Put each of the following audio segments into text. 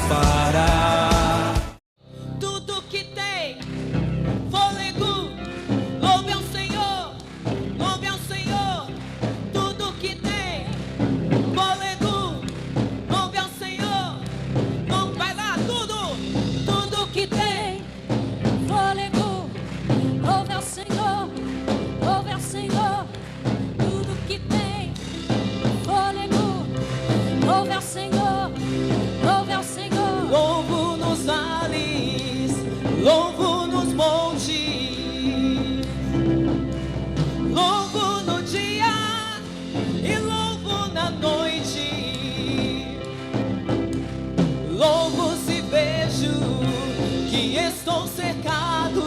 fará. Tudo que tem fôlego, louve ao Senhor, louve ao Senhor. Tudo que tem fôlego, louve ao Senhor. Não vai lá, tudo que tem Fôlego, louve ao Senhor, louve ao Senhor. Tudo que tem fôlego, louve ao Senhor, louve ao Senhor. louvo nos vales, louvo nos montes, louvo no dia e louvo na noite. Louvo se vejo que estou cercado,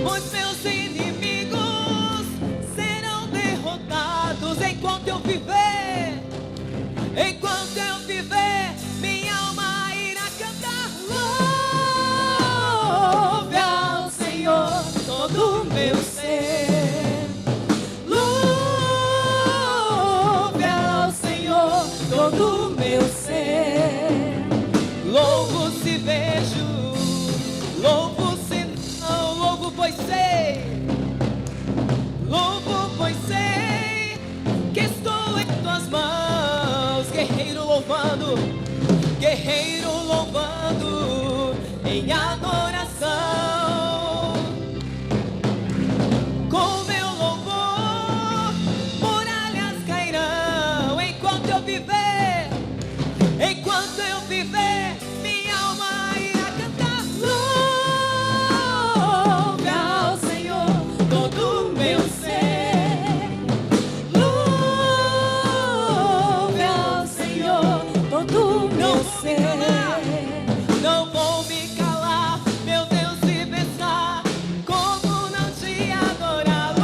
os meus inimigos serão derrotados enquanto eu viver. Enquanto eu viver, minha alma irá cantar. Louve ao Senhor todo o meu ser. Louve ao Senhor todo o meu ser. Louvo se vejo, louvo se não, louvo pois sei. Louvo pois sei que estou em tuas mãos. Guerreiro louvando em adoração. Com meu louvor, muralhas cairão. Enquanto eu viver, minha alma irá cantar. Louve ao Senhor todo o meu ser. Louve ao Senhor todo o meu ser. Não vou me calar, meu Deus, e pensar como não te adorar.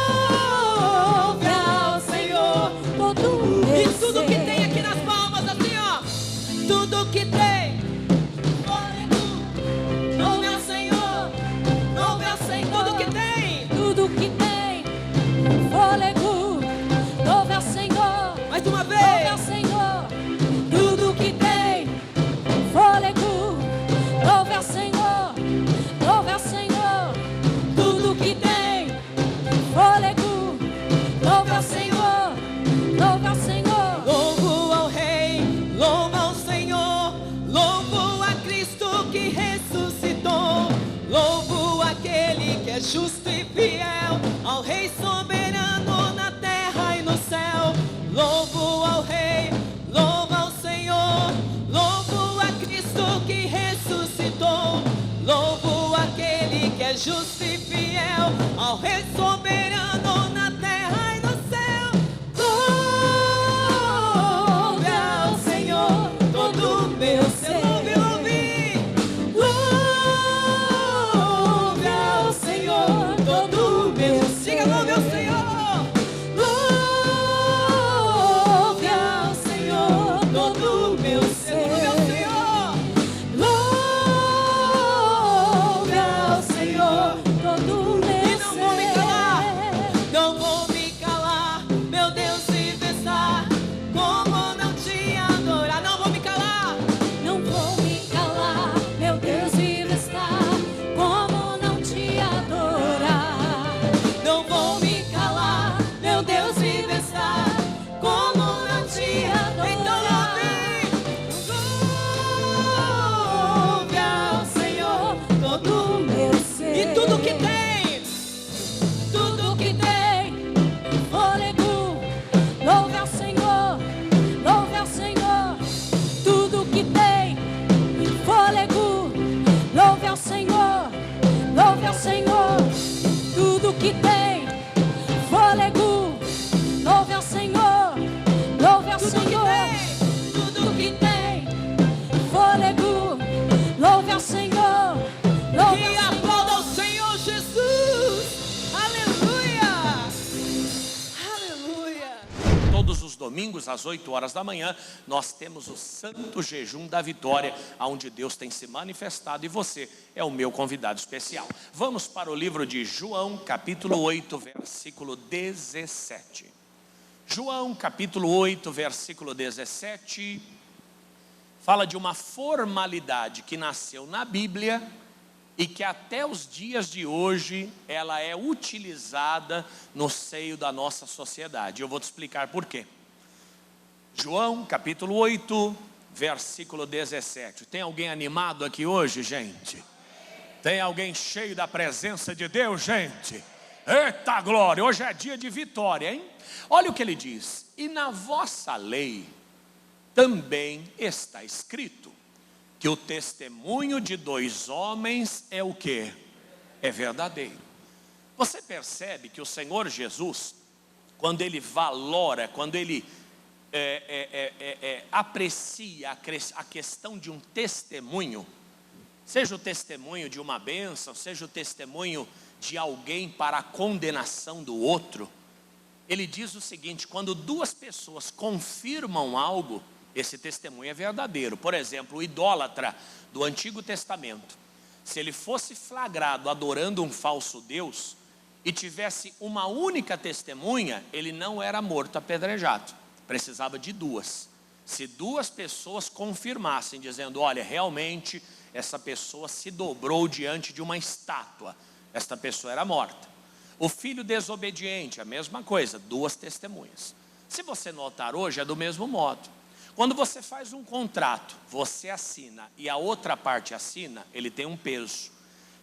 Louve ao Senhor Todo o meu e tudo que ser. tem aqui nas palmas, assim ó. Tudo que tem fôlego, louve ao Senhor, louve ao Senhor. Tudo que tem, Tudo que tem fôlego, louve ao Senhor, mais uma louve ao vez. Senhor. Tudo que tem fôlego, louve ao Senhor, louve ao Senhor. Tudo que tem fôlego, louve ao Senhor, louve ao Senhor. Louvo ao Rei, louvo ao Senhor, louvo a Cristo que ressuscitou, louvo aquele que é justo e fiel, ao Rei soberano na terra e no céu. Louvo ao Rei, louvo ao Senhor, louvo a Cristo que ressuscitou, louvo aquele que é justo e fiel, ao Rei soberano na terra e no céu. Louve ao Senhor todo o meu ser. Louve ao Senhor todo o meu ser. Diga louve ao Senhor. Louve ao Senhor todo o meu ser. Louve ao Senhor. Louve ao Senhor Todo o meu e não vou me ser. calar, não vou me calar, meu Deus, se pensar como não te adorar. Não vou me calar, Não vou me calar, meu Deus, vive estar. Como não te adorar? não vou me calar, meu Deus, se pensar como não te adorar. Então louve ao Senhor todo O meu ser. e tudo que tem. Tudo que tem fôlego, louve ao Senhor, louve ao Senhor. Tudo que tem fôlego, louve ao Senhor, louve ao Senhor. Tudo que tem fôlego, louve ao Senhor, louve ao Senhor. Tudo que tem fôlego, louve ao Senhor, louve E ao Senhor. aplauda ao Senhor Jesus. Aleluia. Aleluia. Todos os domingos às 8 horas da manhã nós temos o Santo Jejum da Vitória, onde Deus tem se manifestado e você é o meu convidado especial. Vamos para o livro de João, capítulo 8, versículo 17. João capítulo 8, versículo 17, fala de uma formalidade que nasceu na Bíblia e que até os dias de hoje ela é utilizada no seio da nossa sociedade. Eu vou te explicar por quê. João capítulo 8, versículo 17. Tem alguém animado aqui hoje, gente? Tem alguém cheio da presença de Deus, gente? Eita glória, hoje é dia de vitória, hein? Olha o que ele diz: e na vossa lei também está escrito que o testemunho de 2 homens é o quê? É verdadeiro. Você percebe que o Senhor Jesus, quando ele valora, quando ele aprecia a questão de um testemunho, seja o testemunho de uma bênção, seja o testemunho de alguém para a condenação do outro, ele diz o seguinte: quando 2 pessoas confirmam algo, esse testemunho é verdadeiro. Por exemplo, o idólatra do Antigo Testamento, se ele fosse flagrado adorando um falso Deus e tivesse uma única testemunha, ele não era morto apedrejado, precisava de 2. Se 2 pessoas confirmassem, dizendo: olha, realmente essa pessoa se dobrou diante de uma estátua, esta pessoa era morta. O filho desobediente, a mesma coisa, 2 testemunhas. Se você notar hoje, é do mesmo modo. Quando você faz um contrato, você assina e a outra parte assina, ele tem um peso.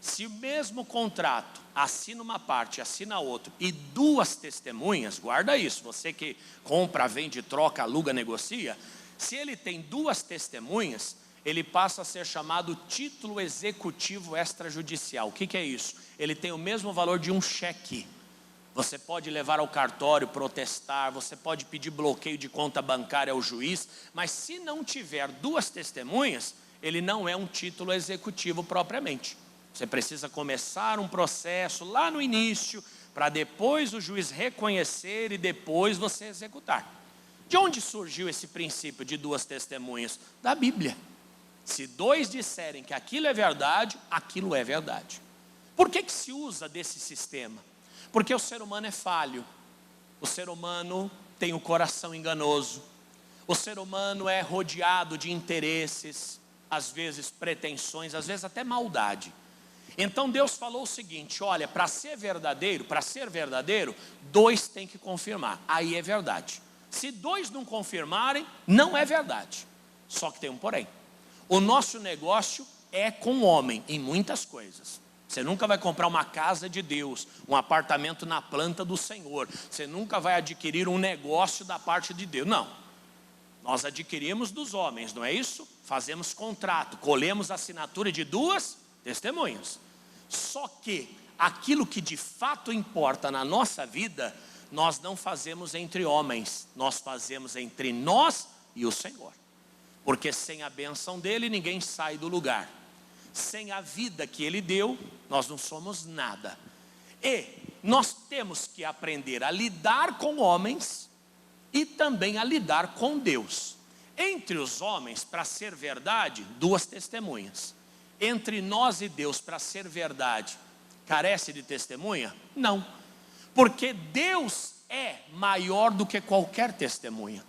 Se o mesmo contrato assina uma parte, assina a outra, e 2 testemunhas, guarda isso, você que compra, vende, troca, aluga, negocia, se ele tem 2 testemunhas, ele passa a ser chamado título executivo extrajudicial. O que é isso? Ele tem o mesmo valor de um cheque. Você pode levar ao cartório, protestar, você pode pedir bloqueio de conta bancária ao juiz, mas se não tiver 2 testemunhas, ele não é um título executivo propriamente. Você precisa começar um processo lá no início, para depois o juiz reconhecer e depois você executar. De onde surgiu esse princípio de 2 testemunhas? Da Bíblia. Se 2 disserem que aquilo é verdade, aquilo é verdade. Por que se usa desse sistema? Porque o ser humano é falho, o ser humano tem o coração enganoso, o ser humano é rodeado de interesses, às vezes pretensões, às vezes até maldade. Então Deus falou o seguinte: olha, para ser verdadeiro, 2 tem que confirmar, aí é verdade. Se 2 não confirmarem, não é verdade. Só que tem um porém: o nosso negócio é com o homem em muitas coisas. Você nunca vai comprar uma casa de Deus, um apartamento na planta do Senhor. Você nunca vai adquirir um negócio da parte de Deus. Não. Nós adquirimos dos homens, não é isso? Fazemos contrato, colhemos a assinatura de 2 testemunhas. Só que aquilo que de fato importa na nossa vida, nós não fazemos entre homens, nós fazemos entre nós e o Senhor. Porque sem a bênção dele, ninguém sai do lugar. Sem a vida que ele deu, nós não somos nada. E nós temos que aprender a lidar com homens e também a lidar com Deus. Entre os homens, para ser verdade, 2 testemunhas. Entre nós e Deus, para ser verdade, carece de testemunha? Não. Porque Deus é maior do que qualquer testemunha.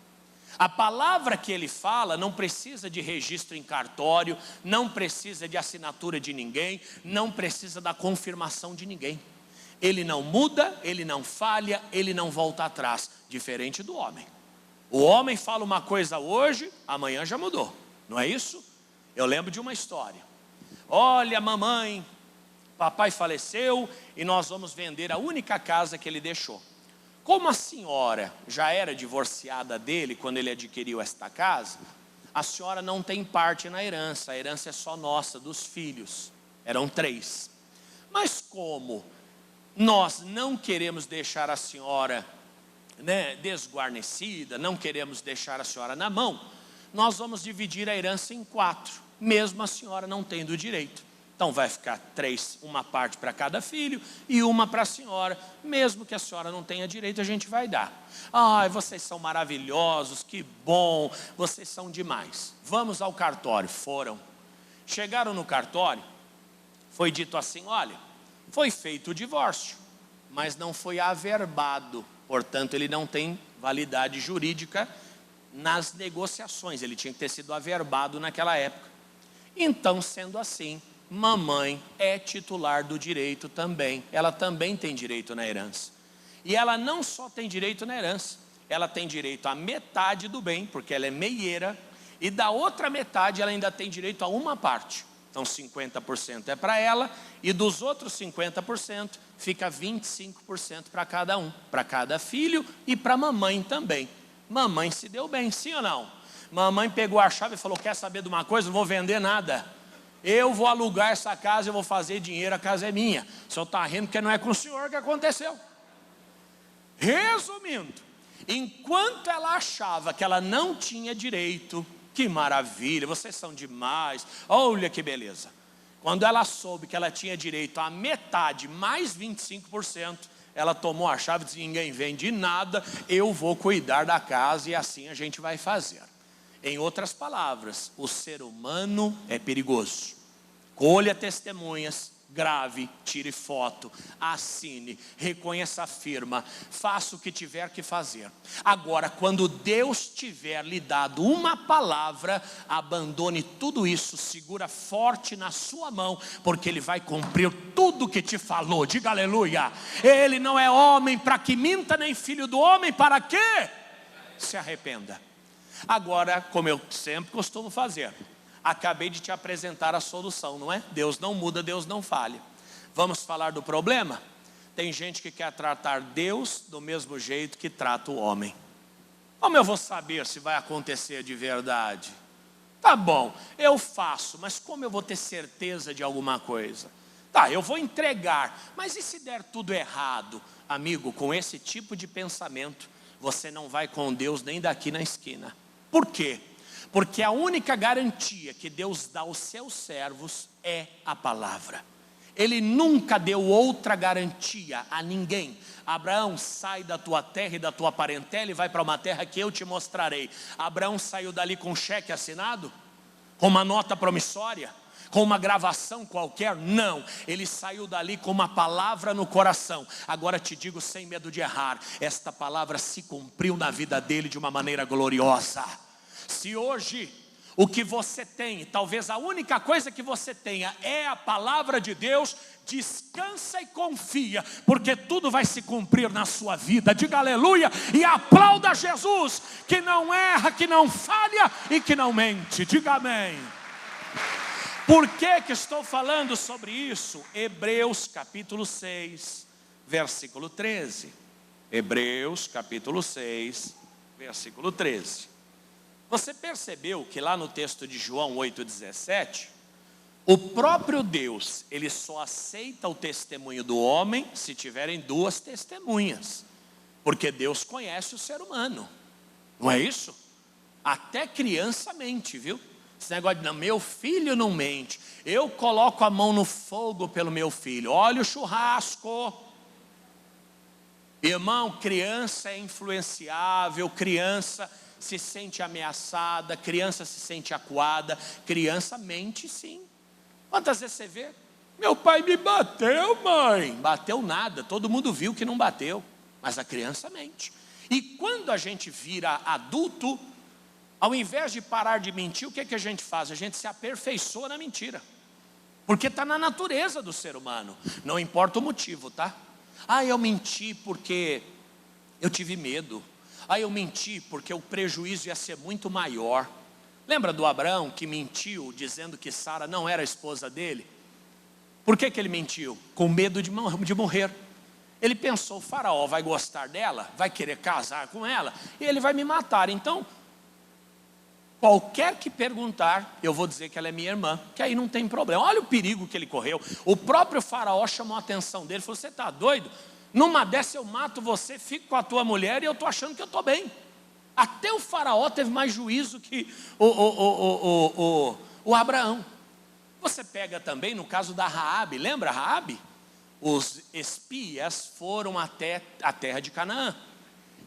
A palavra que ele fala não precisa de registro em cartório, não precisa de assinatura de ninguém, não precisa da confirmação de ninguém. Ele não muda, ele não falha, ele não volta atrás, diferente do homem. O homem fala uma coisa hoje, amanhã já mudou, não é isso? Eu lembro de uma história. Olha, mamãe, papai faleceu e nós vamos vender a única casa que ele deixou. Como a senhora já era divorciada dele quando ele adquiriu esta casa, a senhora não tem parte na herança, a herança é só nossa, dos filhos. Eram 3. Mas como nós não queremos deixar a senhora desguarnecida, não queremos deixar a senhora na mão, nós vamos dividir a herança em 4, mesmo a senhora não tendo o direito. Então vai ficar 3, uma parte para cada filho e uma para a senhora. Mesmo que a senhora não tenha direito, a gente vai dar. Ai, vocês são maravilhosos, que bom, vocês são demais. Vamos ao cartório. Foram. Chegaram no cartório, foi dito assim: olha, foi feito o divórcio, mas não foi averbado, portanto ele não tem validade jurídica nas negociações. Ele tinha que ter sido averbado naquela época. Então, sendo assim, mamãe é titular do direito também. Ela também tem direito na herança. E ela não só tem direito na herança, ela tem direito à metade do bem, porque ela é meieira, e da outra metade ela ainda tem direito a uma parte. Então 50% é para ela, e dos outros 50% fica 25% para cada um, para cada filho e para a mamãe também. Mamãe se deu bem, sim ou não? Mamãe pegou a chave e falou: quer saber de uma coisa? Não vou vender nada. Eu vou alugar essa casa, eu vou fazer dinheiro, a casa é minha. O senhor está rindo porque não é com o senhor que aconteceu. Resumindo, enquanto ela achava que ela não tinha direito, que maravilha, vocês são demais, olha que beleza. Quando ela soube que ela tinha direito a metade mais 25%, ela tomou a chave e disse: ninguém vende nada, eu vou cuidar da casa e assim a gente vai fazer. Em outras palavras, o ser humano é perigoso. Colha testemunhas, grave, tire foto, assine, reconheça a firma, faça o que tiver que fazer. Agora, quando Deus tiver lhe dado uma palavra, abandone tudo isso, segura forte na sua mão, porque Ele vai cumprir tudo que te falou. Diga aleluia. Ele não é homem para que minta, nem filho do homem para que se arrependa. Agora, como eu sempre costumo fazer, acabei de te apresentar a solução, não é? Deus não muda, Deus não falha. Vamos falar do problema? Tem gente que quer tratar Deus do mesmo jeito que trata o homem. Como eu vou saber se vai acontecer de verdade? Tá bom, eu faço, mas como eu vou ter certeza de alguma coisa? Tá, eu vou entregar, mas e se der tudo errado? Amigo, com esse tipo de pensamento, você não vai com Deus nem daqui na esquina. Por quê? Porque a única garantia que Deus dá aos seus servos é a palavra. Ele nunca deu outra garantia a ninguém. Abraão, sai da tua terra e da tua parentela e vai para uma terra que eu te mostrarei. Abraão saiu dali com um cheque assinado? Com uma nota promissória? Com uma gravação qualquer? Não, ele saiu dali com uma palavra no coração. Agora te digo sem medo de errar, esta palavra se cumpriu na vida dele de uma maneira gloriosa. Se hoje o que você tem, talvez a única coisa que você tenha é a palavra de Deus, descansa e confia, porque tudo vai se cumprir na sua vida. Diga aleluia e aplauda Jesus, que não erra, que não falha e que não mente. Diga amém. Por que estou falando sobre isso? Hebreus capítulo 6, versículo 13. Hebreus capítulo 6, versículo 13. Você percebeu que lá no texto de João 8,17, o próprio Deus, Ele só aceita o testemunho do homem se tiverem duas testemunhas. Porque Deus conhece o ser humano, não é isso? Até criança mente, viu? Esse negócio de não, meu filho não mente, eu coloco a mão no fogo pelo meu filho, olha o churrasco. Irmão, criança é influenciável, criança se sente ameaçada, criança se sente acuada, criança mente sim. Quantas vezes você vê? Meu pai me bateu, mãe. Bateu nada, todo mundo viu que não bateu, mas a criança mente. E quando a gente vira adulto, ao invés de parar de mentir, o que a gente faz? A gente se aperfeiçoa na mentira, porque está na natureza do ser humano, não importa o motivo, tá? Eu menti porque eu tive medo. Eu menti porque o prejuízo ia ser muito maior. Lembra do Abraão que mentiu dizendo que Sara não era a esposa dele? Por que ele mentiu? Com medo de morrer. Ele pensou: o faraó vai gostar dela, vai querer casar com ela e ele vai me matar. Então, qualquer que perguntar, eu vou dizer que ela é minha irmã, que aí não tem problema. Olha o perigo que ele correu. O próprio faraó chamou a atenção dele, falou: você está doido? Numa dessa eu mato você, fico com a tua mulher e eu estou achando que eu estou bem. Até o faraó teve mais juízo que o Abraão. Você pega também no caso da Raabe, lembra Raabe? Os espias foram até a terra de Canaã.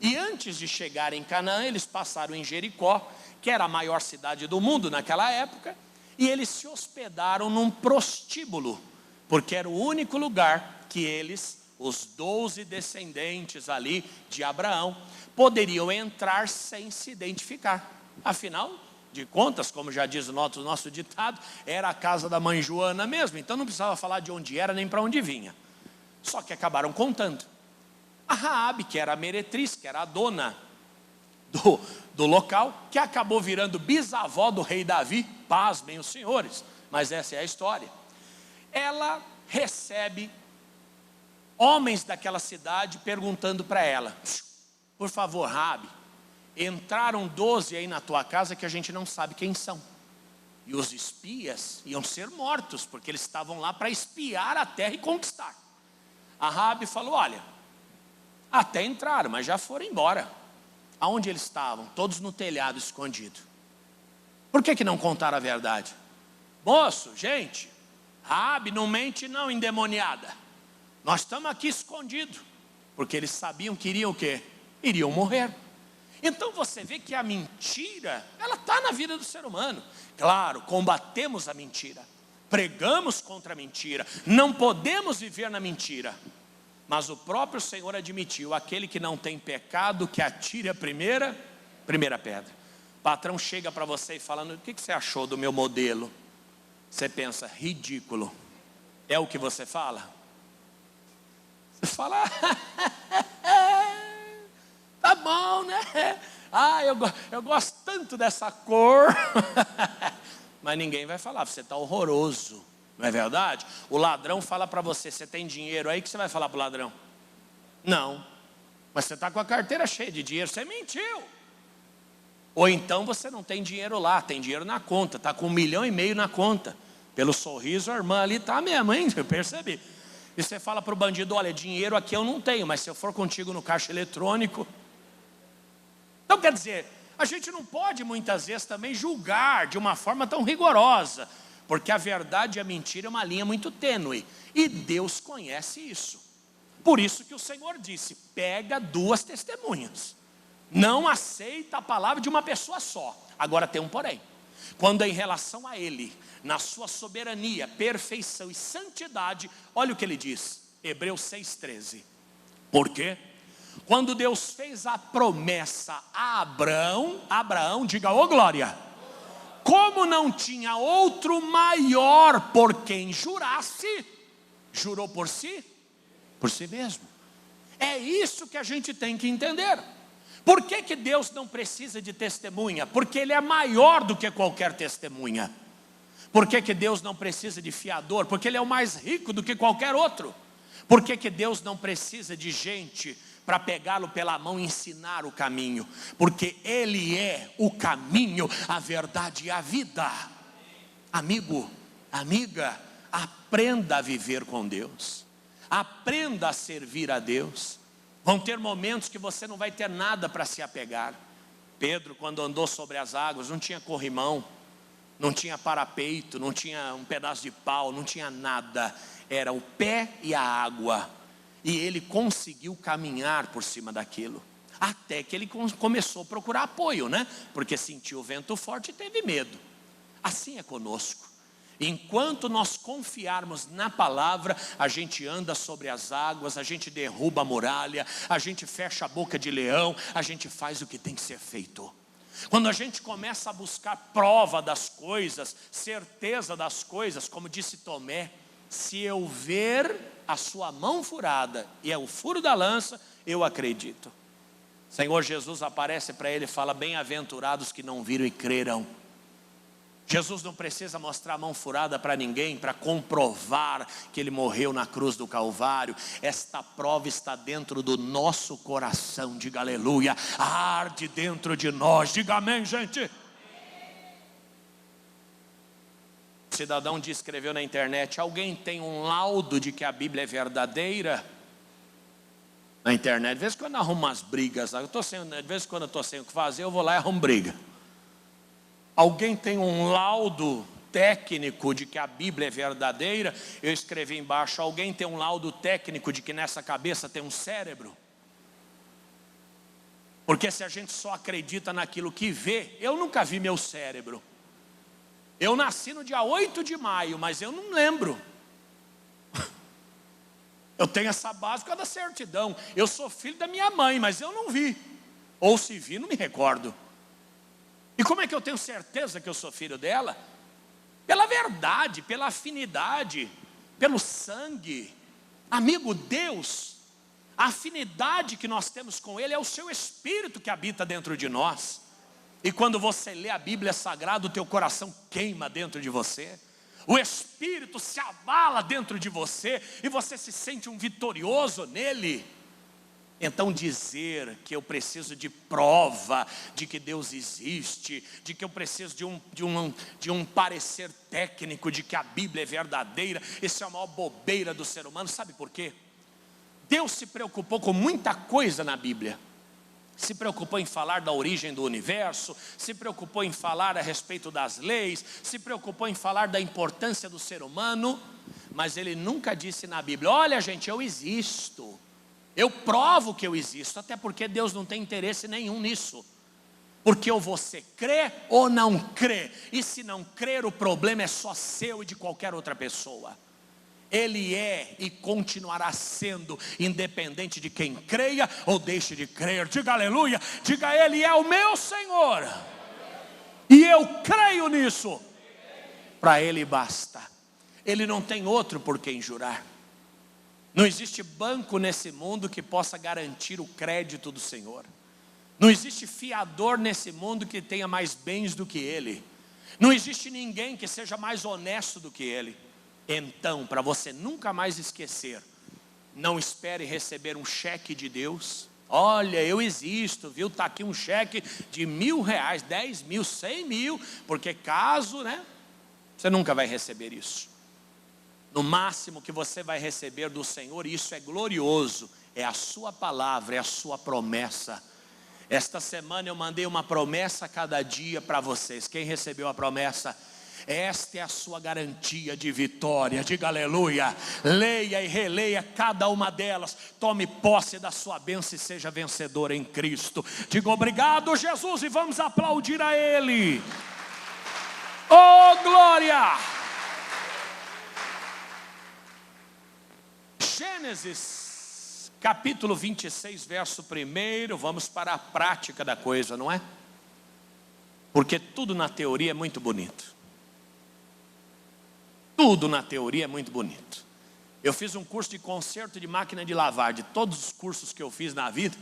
E antes de chegar em Canaã, eles passaram em Jericó, que era a maior cidade do mundo naquela época, e eles se hospedaram num prostíbulo, porque era o único lugar que eles os 12 descendentes ali de Abraão, poderiam entrar sem se identificar. Afinal de contas, como já diz o nosso ditado, era a casa da mãe Joana mesmo, então não precisava falar de onde era nem para onde vinha. Só que acabaram contando. A Raabe, que era a meretriz, que era a dona do local, que acabou virando bisavó do rei Davi, pasmem os senhores, mas essa é a história. Ela recebe homens daquela cidade perguntando para ela: por favor, Raabe, entraram 12 aí na tua casa que a gente não sabe quem são. E os espias iam ser mortos, porque eles estavam lá para espiar a terra e conquistar. A Raabe falou: olha, até entraram, mas já foram embora. Aonde eles estavam? Todos no telhado, escondido. Por que não contaram a verdade? Moço, gente, Raabe não mente não, endemoniada. Nós estamos aqui escondidos. Porque eles sabiam que iriam o quê? Iriam morrer. Então você vê que a mentira, ela está na vida do ser humano. Claro, combatemos a mentira, pregamos contra a mentira, não podemos viver na mentira. Mas o próprio Senhor admitiu: aquele que não tem pecado, que atire a primeira pedra. O patrão chega para você e falando: o que você achou do meu modelo? Você pensa: ridículo. É o que você fala? Você fala: tá bom, né? Eu gosto tanto dessa cor. Mas ninguém vai falar: você está horroroso. Não é verdade? O ladrão fala para você: você tem dinheiro aí? O que você vai falar para o ladrão? Não. Mas você está com a carteira cheia de dinheiro, você mentiu. Ou então você não tem dinheiro lá, tem dinheiro na conta, está com 1,5 milhão na conta. Pelo sorriso, a irmã ali está mesmo, hein? Eu percebi. E você fala para o bandido: olha, dinheiro aqui eu não tenho, mas se eu for contigo no caixa eletrônico. Então quer dizer, a gente não pode muitas vezes também julgar de uma forma tão rigorosa, porque a verdade e a mentira é uma linha muito tênue, e Deus conhece isso. Por isso que o Senhor disse: pega 2 testemunhas, não aceita a palavra de uma pessoa só. Agora tem um porém: quando é em relação a Ele, na sua soberania, perfeição e santidade, olha o que Ele diz, Hebreus 6,13. Por quê? Quando Deus fez a promessa a Abraão, diga: ô glória! Como não tinha outro maior por quem jurasse, jurou por si mesmo. É isso que a gente tem que entender. Por que Deus não precisa de testemunha? Porque Ele é maior do que qualquer testemunha. Por que Deus não precisa de fiador? Porque Ele é o mais rico do que qualquer outro. Por que Deus não precisa de gente para pegá-lo pela mão e ensinar o caminho? Porque Ele é o caminho, a verdade e a vida. Amigo, amiga, aprenda a viver com Deus, aprenda a servir a Deus. Vão ter momentos que você não vai ter nada para se apegar. Pedro, quando andou sobre as águas, não tinha corrimão, não tinha parapeito, não tinha um pedaço de pau, não tinha nada. Era o pé e a água. E ele conseguiu caminhar por cima daquilo, até que ele começou a procurar apoio, né? Porque sentiu o vento forte e teve medo. Assim é conosco. Enquanto nós confiarmos na palavra, a gente anda sobre as águas, a gente derruba a muralha, a gente fecha a boca de leão, a gente faz o que tem que ser feito. Quando a gente começa a buscar prova das coisas, certeza das coisas, como disse Tomé: se eu ver a sua mão furada e é o furo da lança, eu acredito. Senhor Jesus aparece para ele e fala: bem-aventurados que não viram e creram. Jesus não precisa mostrar a mão furada para ninguém para comprovar que Ele morreu na cruz do Calvário. Esta prova está dentro do nosso coração. Diga aleluia. Arde dentro de nós. Diga amém, gente. O cidadão escreveu na internet: alguém tem um laudo de que a Bíblia é verdadeira? Na internet, de vez em quando eu arrumo umas brigas. De vez em quando eu estou sem o que fazer, eu vou lá e arrumo briga. Alguém tem um laudo técnico de que a Bíblia é verdadeira? Eu escrevi embaixo: alguém tem um laudo técnico de que nessa cabeça tem um cérebro? Porque se a gente só acredita naquilo que vê, eu nunca vi meu cérebro. Eu nasci no dia 8 de maio, mas eu não lembro. Eu tenho essa base por causa da certidão. Eu sou filho da minha mãe, mas eu não vi. Ou se vi, não me recordo. E como é que eu tenho certeza que eu sou filho dela? Pela verdade, pela afinidade, pelo sangue. Amigo, Deus, a afinidade que nós temos com Ele é o seu Espírito que habita dentro de nós. E quando você lê a Bíblia Sagrada, o teu coração queima dentro de você. O Espírito se abala dentro de você e você se sente um vitorioso nele. Então dizer que eu preciso de prova de que Deus existe, de que eu preciso de um parecer técnico de que a Bíblia é verdadeira, isso é a maior bobeira do ser humano. Sabe por quê? Deus se preocupou com muita coisa na Bíblia. Se preocupou em falar da origem do universo, se preocupou em falar a respeito das leis, se preocupou em falar da importância do ser humano, mas Ele nunca disse na Bíblia: olha gente, eu existo, eu provo que eu existo, até porque Deus não tem interesse nenhum nisso. Porque ou você crê ou não crê, e se não crer o problema é só seu e de qualquer outra pessoa. Ele é e continuará sendo, independente de quem creia ou deixe de crer. Diga aleluia, diga: Ele é o meu Senhor, e eu creio nisso. Para Ele basta. Ele não tem outro por quem jurar. Não existe banco nesse mundo que possa garantir o crédito do Senhor. Não existe fiador nesse mundo que tenha mais bens do que Ele. Não existe ninguém que seja mais honesto do que Ele. Então, para você nunca mais esquecer, não espere receber um cheque de Deus. Olha, eu existo, viu? Está aqui um cheque de R$1.000, 10 mil, 100 mil, porque caso, né? Você nunca vai receber isso. No máximo que você vai receber do Senhor, e isso é glorioso, é a sua palavra, é a sua promessa. Esta semana eu mandei uma promessa a cada dia para vocês. Quem recebeu a promessa? Esta é a sua garantia de vitória. Diga aleluia. Leia e releia cada uma delas. Tome posse da sua bênção e seja vencedor em Cristo. Diga obrigado, Jesus, e vamos aplaudir a Ele. Oh, glória! Gênesis, capítulo 26, verso 1. Vamos para a prática da coisa, não é? Porque tudo na teoria é muito bonito. Tudo na teoria é muito bonito. Eu fiz um curso de conserto de máquina de lavar. De todos os cursos que eu fiz na vida,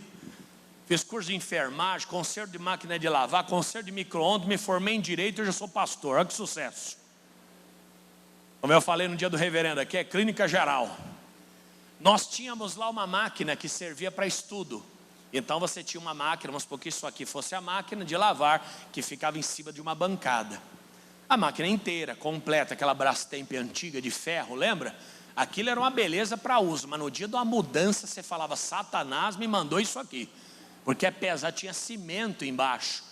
fiz curso de enfermagem, conserto de máquina de lavar, conserto de micro-ondas, me formei em direito e eu já sou pastor. Olha que sucesso. Como eu falei no dia do reverendo aqui, é clínica geral. Nós tínhamos lá uma máquina que servia para estudo. Então você tinha uma máquina, vamos supor que isso aqui fosse a máquina de lavar, que ficava em cima de uma bancada. A máquina inteira, completa, aquela Brastemp antiga de ferro, lembra? Aquilo era uma beleza para uso, mas no dia de uma mudança você falava: Satanás me mandou isso aqui. Porque é pesado, tinha cimento embaixo.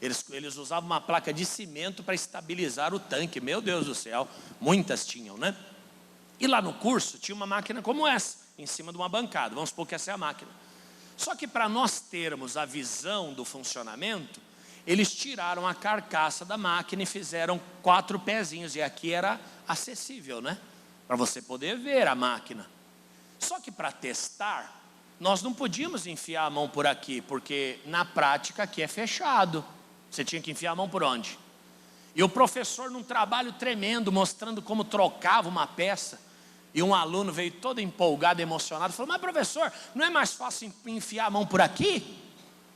Eles usavam uma placa de cimento para estabilizar o tanque. Meu Deus do céu, muitas tinham, né? E lá no curso tinha uma máquina como essa, em cima de uma bancada. Vamos supor que essa é a máquina. Só que para nós termos a visão do funcionamento, eles tiraram a carcaça da máquina e fizeram 4 pezinhos. E aqui era acessível, né? Para você poder ver a máquina. Só que para testar, nós não podíamos enfiar a mão por aqui, porque na prática aqui é fechado. Você tinha que enfiar a mão por onde? E o professor, num trabalho tremendo, mostrando como trocava uma peça, e um aluno veio todo empolgado, emocionado, falou: mas professor, não é mais fácil enfiar a mão por aqui?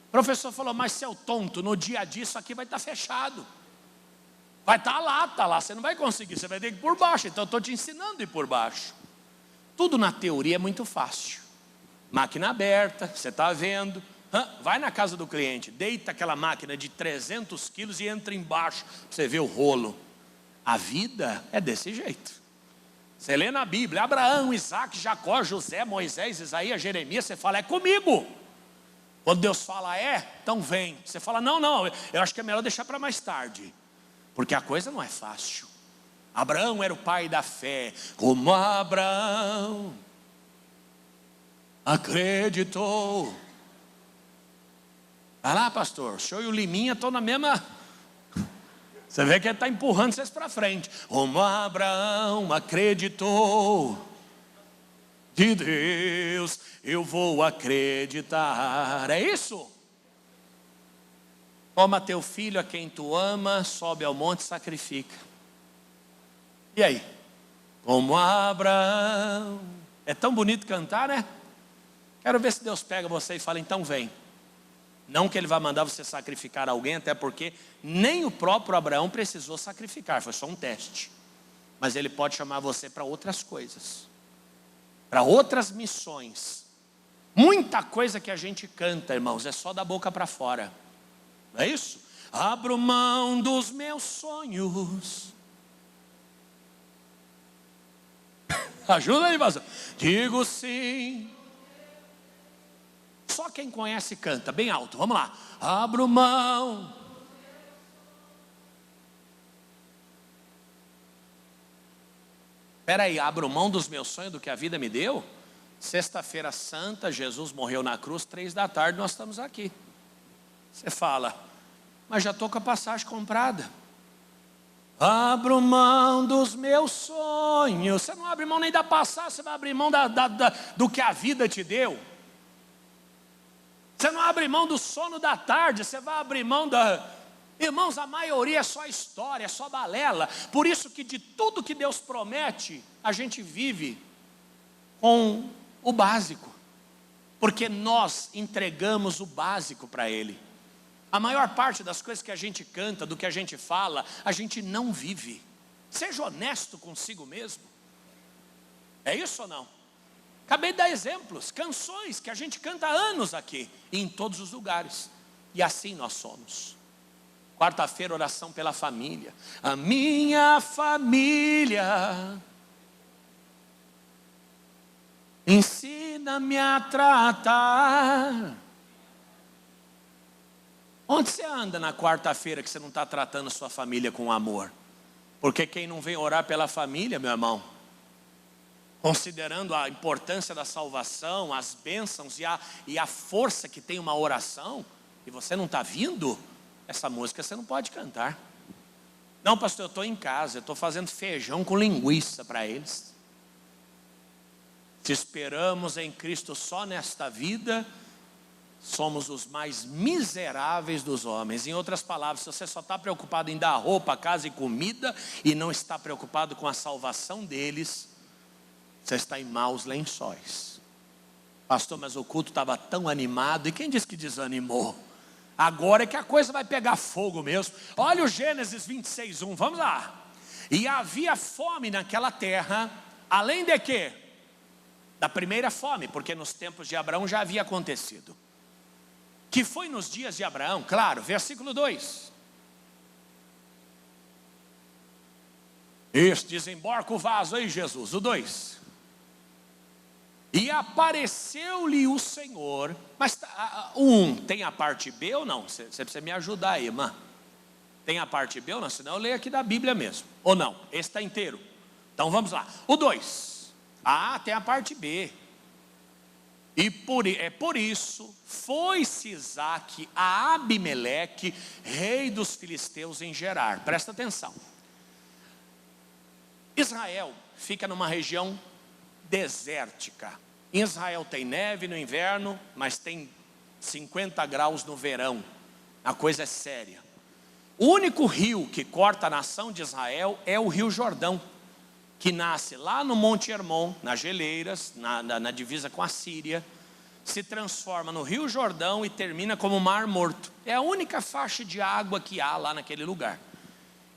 O professor falou: mas seu tonto, no dia a dia isso aqui vai estar fechado. Vai estar lá, você não vai conseguir, você vai ter que ir por baixo. Então eu estou te ensinando a ir por baixo. Tudo na teoria é muito fácil. Máquina aberta, você está vendo. Vai na casa do cliente, deita aquela máquina de 300 quilos e entra embaixo, para você ver o rolo. A vida é desse jeito. Você lê na Bíblia, Abraão, Isaac, Jacó, José, Moisés, Isaías, Jeremias, você fala: é comigo. Quando Deus fala: então vem. Você fala: não, eu acho que é melhor deixar para mais tarde. Porque a coisa não é fácil. Abraão era o pai da fé. Como Abraão acreditou. Vai lá, pastor, o senhor e o Liminha estão na mesma... Você vê que ele está empurrando vocês para frente. Como Abraão acreditou, de Deus eu vou acreditar. É isso? Toma teu filho a quem tu ama, sobe ao monte e sacrifica. E aí? Como Abraão. É tão bonito cantar, né? Quero ver se Deus pega você e fala, então vem. Não que Ele vai mandar você sacrificar alguém, até porque nem o próprio Abraão precisou sacrificar, foi só um teste. Mas Ele pode chamar você para outras coisas, para outras missões. Muita coisa que a gente canta, irmãos, é só da boca para fora. Não é isso? Abro mão dos meus sonhos. Ajuda aí, pastor. Digo sim. Só quem conhece canta, bem alto, vamos lá. Abro mão. Espera aí, abro mão dos meus sonhos, do que a vida me deu? Sexta-feira santa, Jesus morreu na cruz, 15h, nós estamos aqui. Você fala, mas já estou com a passagem comprada. Abro mão dos meus sonhos. Você não abre mão nem da passagem, você vai abrir mão do que a vida te deu. Você não abre mão do sono da tarde, você vai abrir mão da... Irmãos, a maioria é só história, é só balela. Por isso que de tudo que Deus promete, a gente vive com o básico. Porque nós entregamos o básico para Ele. A maior parte das coisas que a gente canta, do que a gente fala, a gente não vive. Seja honesto consigo mesmo. É isso ou não? Acabei de dar exemplos, canções que a gente canta há anos aqui, e em todos os lugares. E assim nós somos. Quarta-feira, oração pela família. A minha família ensina-me a tratar. Onde você anda na quarta-feira que você não está tratando sua família com amor? Porque quem não vem orar pela família, meu irmão, considerando a importância da salvação, as bênçãos e a força que tem uma oração, e você não está vindo, essa música você não pode cantar. Não, pastor, eu estou em casa, eu estou fazendo feijão com linguiça para eles. Se esperamos em Cristo só nesta vida, somos os mais miseráveis dos homens. Em outras palavras, se você só está preocupado em dar roupa, casa e comida, e não está preocupado com a salvação deles, você está em maus lençóis. Pastor, mas o culto estava tão animado, e quem disse que desanimou? Agora é que a coisa vai pegar fogo mesmo. Olha o Gênesis 26:1, vamos lá. E havia fome naquela terra, além de quê? Da primeira fome, porque nos tempos de Abraão já havia acontecido. Que foi nos dias de Abraão, claro, versículo 2. Isso, desembarca o vaso aí, Jesus, o 2. E apareceu-lhe o Senhor. Mas tem a parte B ou não? Você precisa me ajudar aí, irmã. Tem a parte B ou não? Senão eu leio aqui da Bíblia mesmo. Ou não? Esse está inteiro. Então vamos lá. O 2. Tem a parte B. E por isso foi-se Isaque a Abimeleque, rei dos filisteus, em Gerar. Presta atenção. Israel fica numa região desértica. Em Israel tem neve no inverno, mas tem 50 graus no verão. A coisa é séria. O único rio que corta a nação de Israel é o rio Jordão, que nasce lá no Monte Hermon, nas geleiras, na divisa com a Síria, se transforma no rio Jordão e termina como Mar Morto. É a única faixa de água que há lá naquele lugar.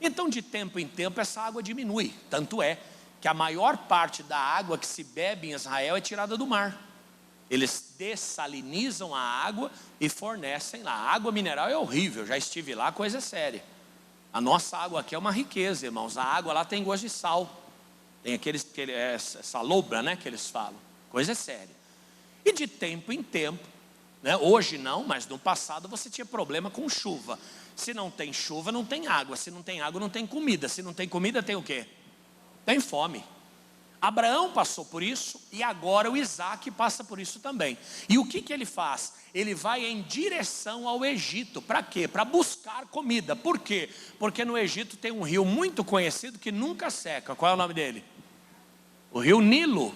Então, de tempo em tempo, essa água diminui. Tanto é que a maior parte da água que se bebe em Israel é tirada do mar. Eles dessalinizam a água e fornecem lá. A água mineral é horrível, já estive lá, coisa séria. A nossa água aqui é uma riqueza, irmãos. A água lá tem gosto de sal. Tem salobra, né, que eles falam. Coisa séria. E de tempo em tempo, né, hoje não, mas no passado você tinha problema com chuva. Se não tem chuva, não tem água. Se não tem água, não tem comida. Se não tem comida, tem o quê? Tem fome. Abraão passou por isso e agora o Isaque passa por isso também. E o que ele faz? Ele vai em direção ao Egito. Para quê? Para buscar comida. Por quê? Porque no Egito tem um rio muito conhecido que nunca seca. Qual é o nome dele? O rio Nilo.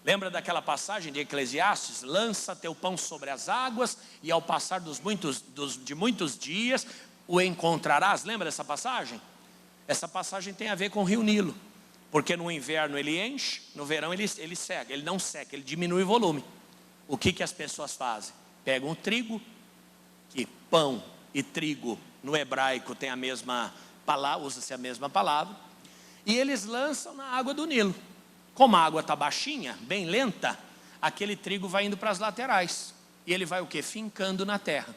Lembra daquela passagem de Eclesiastes? Lança teu pão sobre as águas, e ao passar de muitos dias o encontrarás. Lembra dessa passagem? Essa passagem tem a ver com o rio Nilo, porque no inverno ele enche, no verão ele seca. Ele não seca, ele diminui o volume. O que as pessoas fazem? Pegam o trigo, que pão e trigo no hebraico tem a mesma palavra, usa-se a mesma palavra, e eles lançam na água do Nilo. Como a água está baixinha, bem lenta, aquele trigo vai indo para as laterais, e ele vai o quê? Fincando na terra.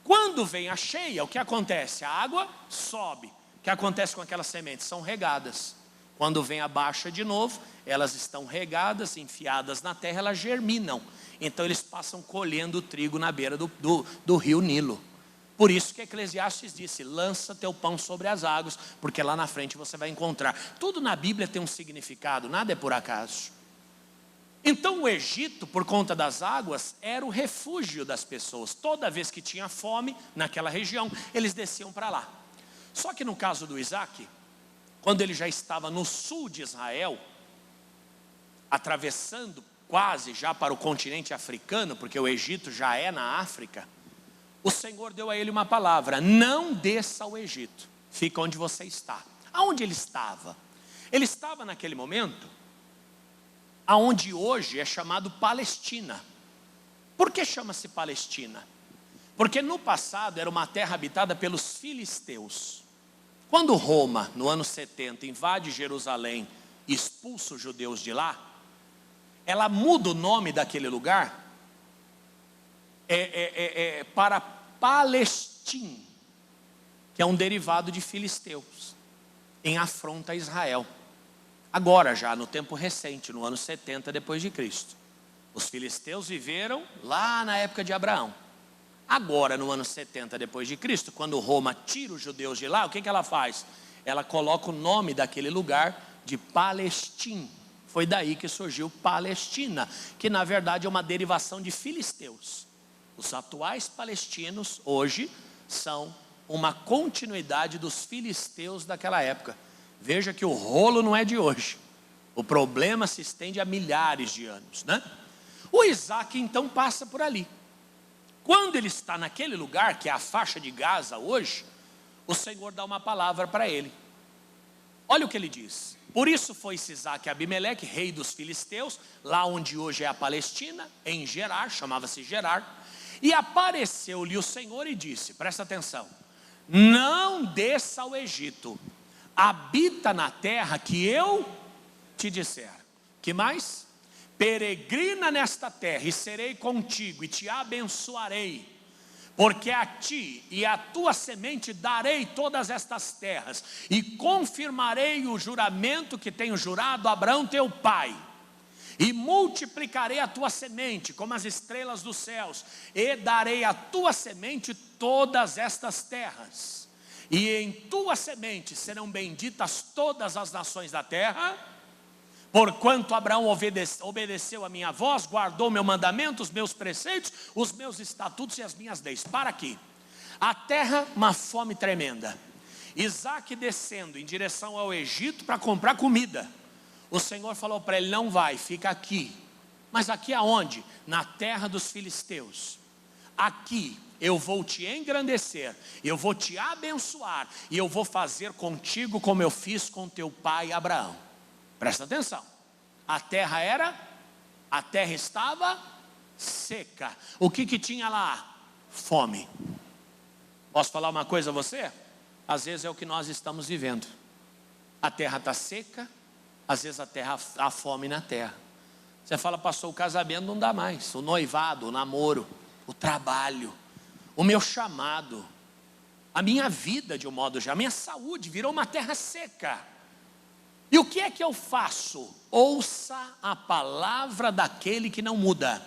Quando vem a cheia, o que acontece? A água sobe. O que acontece com aquelas sementes? São regadas. Quando vem a baixa de novo, elas estão regadas, enfiadas na terra, elas germinam. Então eles passam colhendo o trigo na beira do rio Nilo. Por isso que Eclesiastes disse: lança teu pão sobre as águas, porque lá na frente você vai encontrar. Tudo na Bíblia tem um significado, nada é por acaso. Então o Egito, por conta das águas, era o refúgio das pessoas. Toda vez que tinha fome naquela região, eles desciam para lá. Só que no caso do Isaac, quando ele já estava no sul de Israel, atravessando quase já para o continente africano, porque o Egito já é na África, o Senhor deu a ele uma palavra: não desça ao Egito, fica onde você está. Aonde ele estava? Ele estava naquele momento aonde hoje é chamado Palestina. Por que chama-se Palestina? Porque no passado era uma terra habitada pelos filisteus. Quando Roma, no ano 70, invade Jerusalém e expulsa os judeus de lá, ela muda o nome daquele lugar para Palestim, que é um derivado de filisteus, em afronta a Israel. Agora já no tempo recente, no ano 70 depois de Cristo, os filisteus viveram lá na época de Abraão. Agora no ano 70 depois de Cristo, quando Roma tira os judeus de lá, o que ela faz? Ela coloca o nome daquele lugar de Palestim. Foi daí que surgiu Palestina, que na verdade é uma derivação de filisteus. Os atuais palestinos hoje são uma continuidade dos filisteus daquela época. Veja que o rolo não é de hoje. O problema se estende a milhares de anos, né? O Isaac então passa por ali. Quando ele está naquele lugar, que é a faixa de Gaza hoje, o Senhor dá uma palavra para ele. Olha o que ele diz: por isso foi-se Isaac a Abimeleque, rei dos filisteus, lá onde hoje é a Palestina, em Gerar, chamava-se Gerar, e apareceu-lhe o Senhor e disse, presta atenção: não desça ao Egito, habita na terra que eu te disser. Que mais? Peregrina nesta terra e serei contigo e te abençoarei, porque a ti e à tua semente darei todas estas terras, e confirmarei o juramento que tenho jurado a Abraão teu pai, e multiplicarei a tua semente como as estrelas dos céus, e darei à tua semente todas estas terras, e em tua semente serão benditas todas as nações da terra, porquanto Abraão obedeceu a minha voz, guardou meu mandamento, os meus preceitos, os meus estatutos e as minhas leis. Para aqui. A terra, uma fome tremenda. Isaac descendo em direção ao Egito para comprar comida. O Senhor falou para ele: não vai, fica aqui. Mas aqui aonde? Na terra dos filisteus. Aqui eu vou te engrandecer, eu vou te abençoar, e eu vou fazer contigo como eu fiz com teu pai Abraão. Presta atenção. A terra estava seca. O que tinha lá? Fome. Posso falar uma coisa a você? Às vezes é o que nós estamos vivendo. A terra está seca, às vezes há fome na terra. Você fala: pastor, o casamento não dá mais, o noivado, o namoro, o trabalho, o meu chamado, a minha vida de um modo geral, a minha saúde virou uma terra seca. E o que é que eu faço? Ouça a palavra daquele que não muda.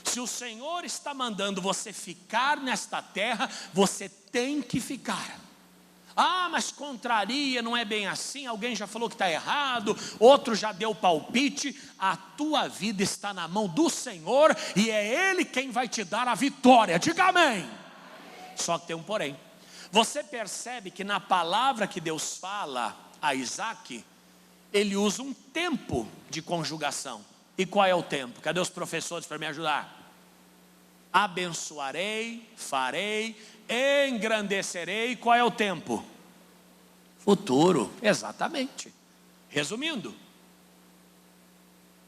Se o Senhor está mandando você ficar nesta terra, você tem que ficar. Ah, mas contraria, não é bem assim, alguém já falou que está errado, outro já deu palpite. A tua vida está na mão do Senhor, e é Ele quem vai te dar a vitória. Diga amém. Só que tem um porém. Você percebe que na palavra que Deus fala a Isaac, ele usa um tempo de conjugação. E qual é o tempo? Cadê os professores para me ajudar? Abençoarei, farei, engrandecerei. Qual é o tempo? Futuro, exatamente. Resumindo,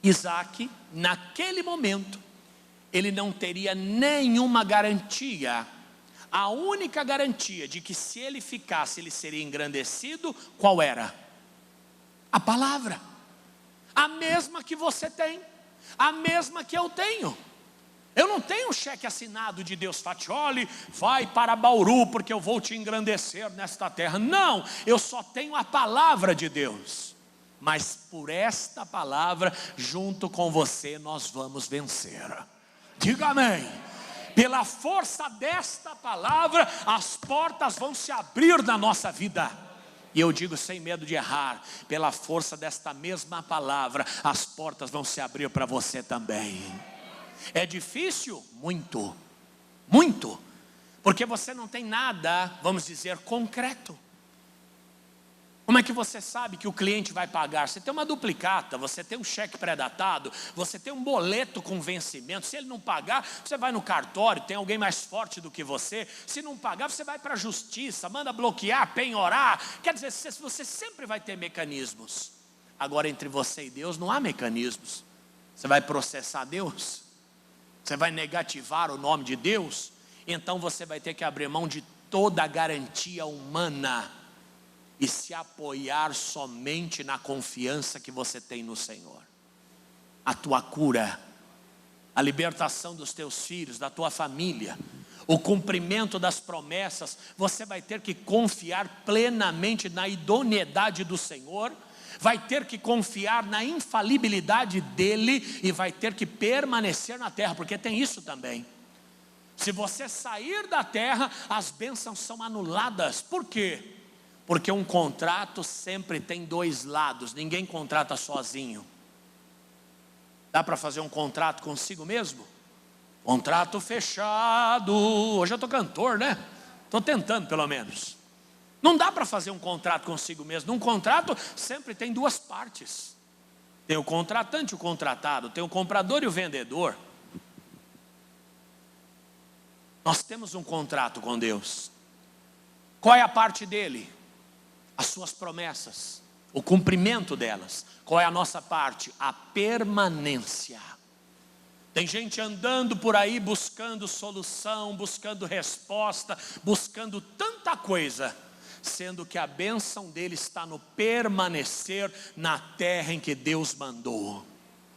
Isaac, naquele momento, ele não teria nenhuma garantia. A única garantia de que se ele ficasse, ele seria engrandecido, qual era? A palavra. A mesma que você tem, a mesma que eu tenho. Eu não tenho um cheque assinado de Deus Fatioli, vai para Bauru porque eu vou te engrandecer nesta terra. Não, eu só tenho a palavra de Deus. Mas por esta palavra, junto com você, nós vamos vencer. Diga amém. Pela força desta palavra, as portas vão se abrir na nossa vida. E eu digo sem medo de errar, pela força desta mesma palavra, as portas vão se abrir para você também. É difícil? Muito, muito, porque você não tem nada, vamos dizer, concreto. Como é que você sabe que o cliente vai pagar? Você tem uma duplicata, você tem um cheque pré-datado, você tem um boleto com vencimento. Se ele não pagar, você vai no cartório, tem alguém mais forte do que você. Se não pagar, você vai para a justiça, manda bloquear, penhorar. Quer dizer, você sempre vai ter mecanismos. Agora, entre você e Deus não há mecanismos. Você vai processar Deus? Você vai negativar o nome de Deus? Então você vai ter que abrir mão de toda a garantia humana e se apoiar somente na confiança que você tem no Senhor. A tua cura, a libertação dos teus filhos, da tua família, o cumprimento das promessas, você vai ter que confiar plenamente na idoneidade do Senhor, vai ter que confiar na infalibilidade dEle e vai ter que permanecer na terra, porque tem isso também. Se você sair da terra, as bênçãos são anuladas. Por quê? Porque um contrato sempre tem dois lados, ninguém contrata sozinho. Dá para fazer um contrato consigo mesmo? Contrato fechado. Hoje eu estou cantor, né? Estou tentando pelo menos. Não dá para fazer um contrato consigo mesmo. Num contrato sempre tem duas partes. Tem o contratante e o contratado, tem o comprador e o vendedor. Nós temos um contrato com Deus. Qual é a parte dele? As suas promessas, o cumprimento delas. Qual é a nossa parte? A permanência. Tem gente andando por aí buscando solução, buscando resposta, buscando tanta coisa, sendo que a bênção dele está no permanecer na terra em que Deus mandou.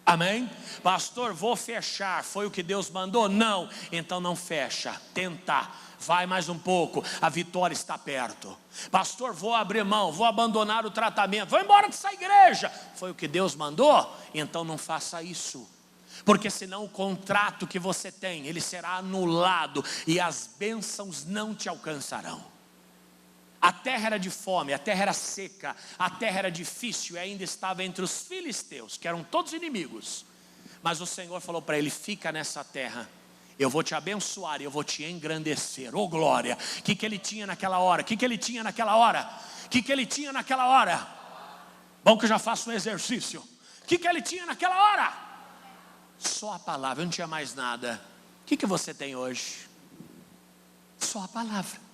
Amém? Pastor, vou fechar, foi o que Deus mandou? Não, então não fecha, tenta, vai mais um pouco, a vitória está perto. Pastor, vou abrir mão, vou abandonar o tratamento, vou embora dessa igreja, foi o que Deus mandou? Então não faça isso, porque senão o contrato que você tem, ele será anulado e as bênçãos não te alcançarão. A terra era de fome, a terra era seca, a terra era difícil e ainda estava entre os filisteus, que eram todos inimigos. Mas o Senhor falou para ele: fica nessa terra, eu vou te abençoar e eu vou te engrandecer. Oh glória! O que ele tinha naquela hora? O que ele tinha naquela hora? O que ele tinha naquela hora? Bom que eu já faço um exercício. O que ele tinha naquela hora? Só a palavra, não tinha mais nada. O que você tem hoje? Só a palavra.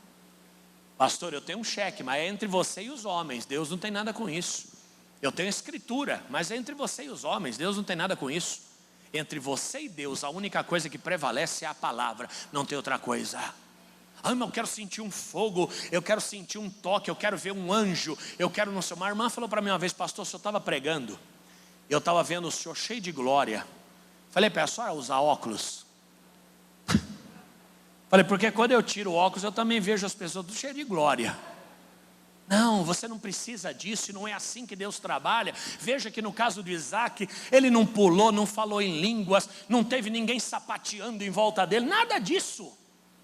Pastor, eu tenho um cheque, mas é entre você e os homens, Deus não tem nada com isso. Eu tenho escritura, mas é entre você e os homens, Deus não tem nada com isso. Entre você e Deus, a única coisa que prevalece é a palavra, não tem outra coisa. Ah, mas eu quero sentir um fogo, eu quero sentir um toque, eu quero ver um anjo, eu quero não sei. Uma irmã falou para mim uma vez: pastor, o senhor estava pregando, eu estava vendo o senhor cheio de glória. Falei para a senhora usar óculos? Falei, porque quando eu tiro o óculos, eu também vejo as pessoas tudo cheias de glória. Não, você não precisa disso, e não é assim que Deus trabalha. Veja que no caso de Isaac, ele não pulou, não falou em línguas, não teve ninguém sapateando em volta dele, nada disso.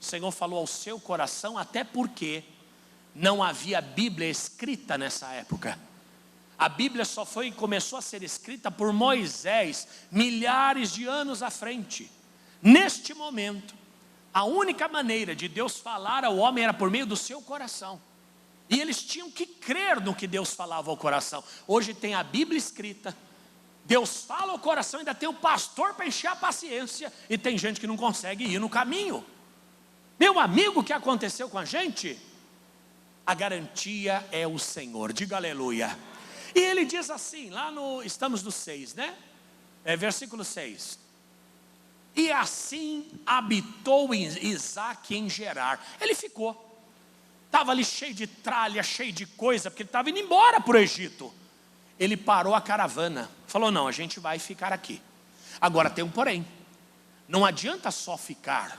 O Senhor falou ao seu coração, até porque não havia Bíblia escrita nessa época. A Bíblia só começou a ser escrita por Moisés, milhares de anos à frente. Neste momento, a única maneira de Deus falar ao homem era por meio do seu coração. E eles tinham que crer no que Deus falava ao coração. Hoje tem a Bíblia escrita, Deus fala ao coração, ainda tem o pastor para encher a paciência, e tem gente que não consegue ir no caminho. Meu amigo, o que aconteceu com a gente? A garantia é o Senhor, diga aleluia. E ele diz assim, estamos no 6, né? Versículo 6. E assim habitou Isaac em Gerar. Ele ficou. Estava ali cheio de tralha, cheio de coisa, porque ele estava indo embora para o Egito. Ele parou a caravana. Falou, não, a gente vai ficar aqui. Agora tem um porém. Não adianta só ficar.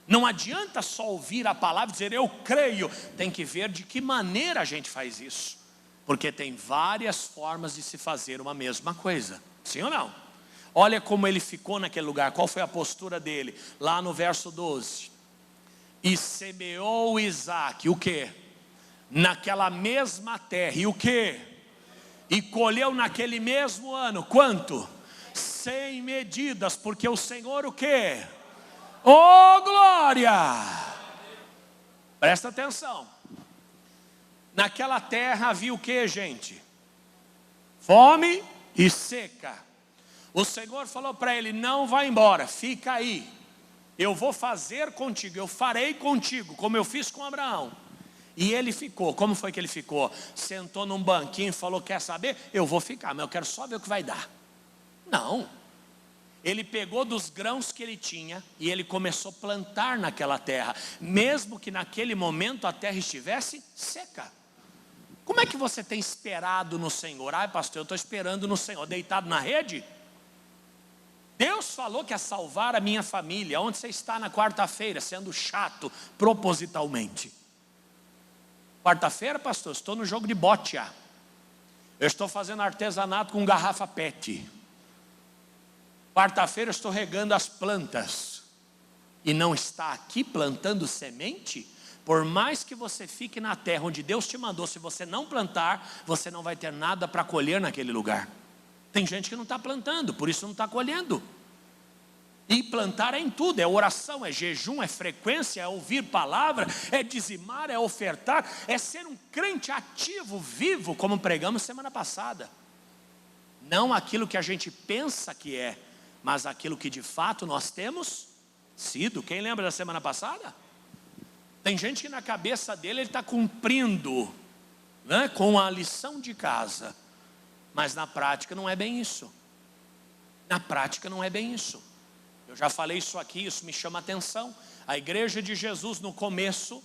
Não adianta só ouvir a palavra e dizer, eu creio. Tem que ver de que maneira a gente faz isso. Porque tem várias formas de se fazer uma mesma coisa. Sim ou não? Olha como ele ficou naquele lugar. Qual foi a postura dele? Lá no verso 12. E semeou Isaac, o quê? Naquela mesma terra. E o quê? E colheu naquele mesmo ano. Quanto? 100 medidas. Porque o Senhor o quê? Oh, glória! Presta atenção. Naquela terra havia o que, gente? Fome e seca. O Senhor falou para ele, não vai embora, fica aí. Eu vou fazer contigo, eu farei contigo, como eu fiz com Abraão. E ele ficou, como foi que ele ficou? Sentou num banquinho e falou, quer saber? Eu vou ficar, mas eu quero só ver o que vai dar. Não. Ele pegou dos grãos que ele tinha e ele começou a plantar naquela terra, mesmo que naquele momento a terra estivesse seca. Como é que você tem esperado no Senhor? Ai, pastor, eu estou esperando no Senhor, deitado na rede? Deus falou que ia salvar a minha família. Onde você está na quarta-feira, sendo chato, propositalmente? Quarta-feira, pastor, estou no jogo de bote. Eu estou fazendo artesanato com garrafa PET. Quarta-feira eu estou regando as plantas. E não está aqui plantando semente? Por mais que você fique na terra onde Deus te mandou, se você não plantar, você não vai ter nada para colher naquele lugar. Tem gente que não está plantando, por isso não está colhendo. E plantar é em tudo, é oração, é jejum, é frequência, é ouvir palavra, é dizimar, é ofertar, é ser um crente ativo, vivo, como pregamos semana passada. Não aquilo que a gente pensa que é, mas aquilo que de fato nós temos sido. Quem lembra da semana passada? Tem gente que na cabeça dele ele está cumprindo, né, com a lição de casa. Mas na prática não é bem isso. Na prática não é bem isso. Eu já falei isso aqui, isso me chama a atenção. A igreja de Jesus no começo,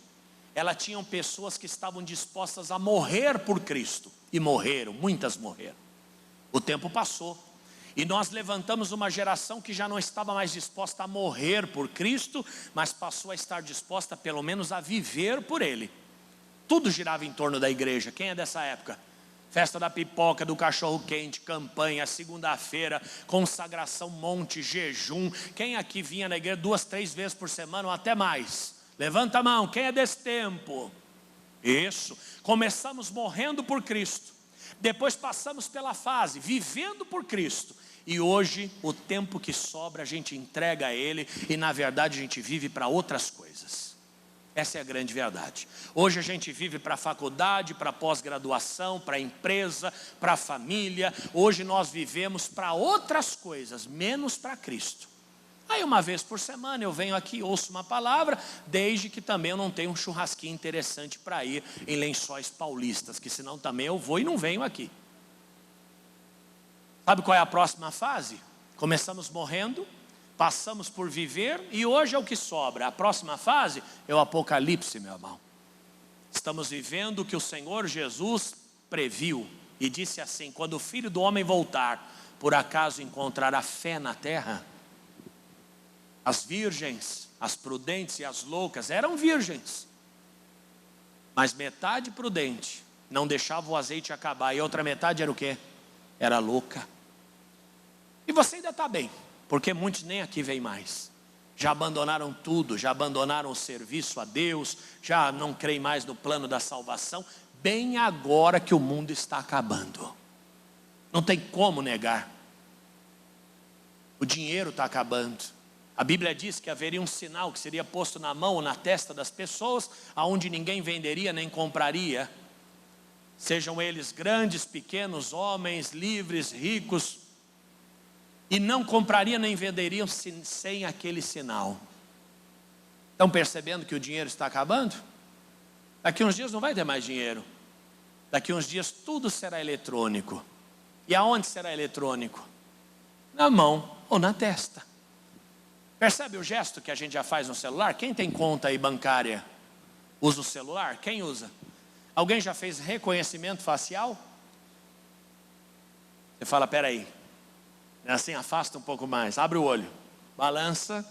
ela tinha pessoas que estavam dispostas a morrer por Cristo. E morreram, muitas morreram. O tempo passou. E nós levantamos uma geração que já não estava mais disposta a morrer por Cristo, mas passou a estar disposta pelo menos a viver por Ele. Tudo girava em torno da igreja. Quem é dessa época? Festa da pipoca, do cachorro quente, campanha, segunda-feira, consagração, monte, jejum. Quem aqui vinha na igreja 2, 3 vezes por semana ou até mais? Levanta a mão, quem é desse tempo? Isso, começamos morrendo por Cristo. Depois passamos pela fase, vivendo por Cristo. E hoje, o tempo que sobra, a gente entrega a Ele. E na verdade, a gente vive para outras coisas. Essa é a grande verdade. Hoje a gente vive para a faculdade, para a pós-graduação, para a empresa, para a família. Hoje nós vivemos para outras coisas, menos para Cristo. Aí uma vez por semana eu venho aqui, ouço uma palavra, desde que também eu não tenho um churrasquinho interessante para ir em Lençóis Paulistas, que senão também eu vou e não venho aqui. Sabe qual é a próxima fase? Começamos morrendo, passamos por viver e hoje é o que sobra. A próxima fase é o Apocalipse, meu irmão. Estamos vivendo o que o Senhor Jesus previu e disse assim: quando o Filho do Homem voltar, por acaso encontrará fé na terra? As virgens, as prudentes e as loucas eram virgens, mas metade prudente não deixava o azeite acabar, e outra metade era o quê? Era louca. E você ainda está bem, porque muitos nem aqui vêm mais. Já abandonaram tudo, já abandonaram o serviço a Deus, já não creem mais no plano da salvação, bem agora que o mundo está acabando. Não tem como negar. O dinheiro está acabando. A Bíblia diz que haveria um sinal que seria posto na mão ou na testa das pessoas, aonde ninguém venderia nem compraria. Sejam eles grandes, pequenos, homens, livres, ricos, e não comprariam nem venderiam sem aquele sinal. Estão percebendo que o dinheiro está acabando? Daqui uns dias não vai ter mais dinheiro. Daqui uns dias tudo será eletrônico. E aonde será eletrônico? Na mão ou na testa. Percebe o gesto que a gente já faz no celular? Quem tem conta aí bancária usa o celular? Quem usa? Alguém já fez reconhecimento facial? Você fala, peraí. Assim, afasta um pouco mais. Abre o olho. Balança.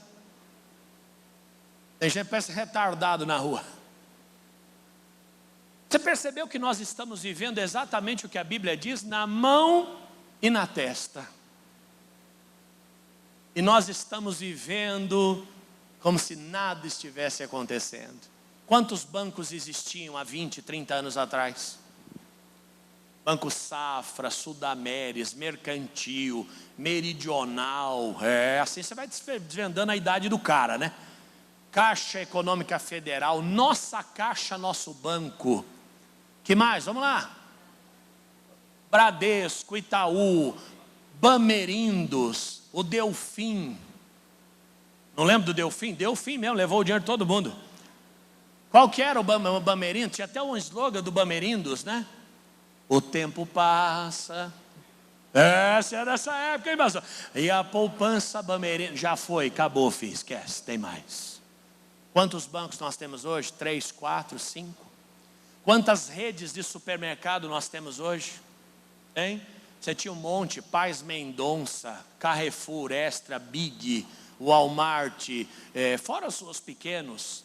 Tem gente que parece retardado na rua. Você percebeu que nós estamos vivendo exatamente o que a Bíblia diz? Na mão e na testa. E nós estamos vivendo como se nada estivesse acontecendo. Quantos bancos existiam há 20, 30 anos atrás? Banco Safra, Sudameris, Mercantil, Meridional. Assim você vai desvendando a idade do cara, né? Caixa Econômica Federal, Nossa Caixa, Nosso Banco. Que mais? Vamos lá. Bradesco, Itaú, Bamerindos, o Delfim. Não lembro do Delfim? Delfim mesmo, levou o dinheiro de todo mundo. Qual que era o Bamerindos? Tinha até um slogan do Bamerindos, né? O tempo passa. Essa é dessa época, hein, pastor? E a poupança Bamerindos, já foi, acabou, filho, esquece, tem mais. Quantos bancos nós temos hoje? 3, 4, 5. Quantas redes de supermercado nós temos hoje? Hein? Você tinha um monte, Paz Mendonça, Carrefour, Extra, Big, Walmart, fora os pequenos.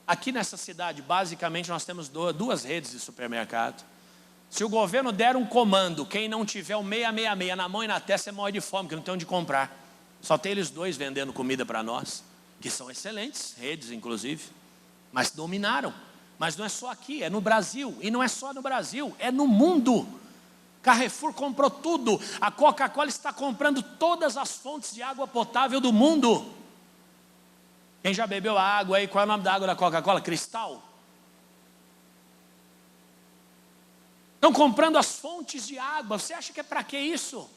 Aqui nessa cidade, basicamente, nós temos duas redes de supermercado. Se o governo der um comando, quem não tiver o 666 na mão e na testa, você morre de fome, porque não tem onde comprar. Só tem eles dois vendendo comida para nós, que são excelentes, redes inclusive, mas dominaram. Mas não é só aqui, é no Brasil. E não é só no Brasil, é no mundo. Carrefour comprou tudo. A Coca-Cola está comprando todas as fontes de água potável do mundo. Quem já bebeu a água aí? Qual é o nome da água da Coca-Cola? Cristal? Estão comprando as fontes de água. Você acha que é para que isso?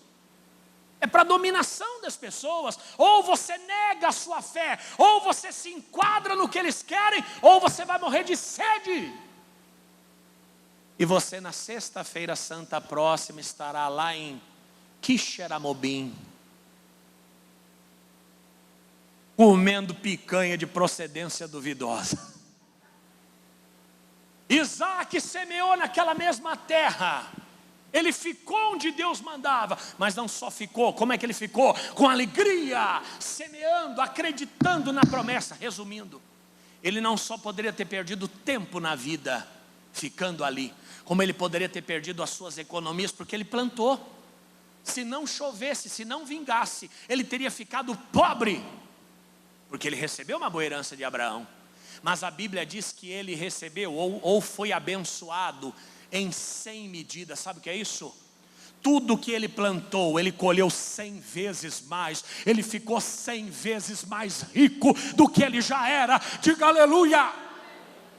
É para a dominação das pessoas. Ou você nega a sua fé, ou você se enquadra no que eles querem, ou você vai morrer de sede. E você na sexta-feira santa próxima estará lá em Quixeramobim, comendo picanha de procedência duvidosa. Isaac semeou naquela mesma terra. Ele ficou onde Deus mandava, mas não só ficou, como é que ele ficou? Com alegria, semeando, acreditando na promessa. Resumindo, ele não só poderia ter perdido tempo na vida, ficando ali, como ele poderia ter perdido as suas economias, porque ele plantou. Se não chovesse, se não vingasse, ele teria ficado pobre, porque ele recebeu uma boa herança de Abraão. Mas a Bíblia diz que ele recebeu, ou foi abençoado em 100 medidas. Sabe o que é isso? Tudo que ele plantou, ele colheu 100 vezes mais. Ele ficou 100 vezes mais rico do que ele já era. Diga aleluia.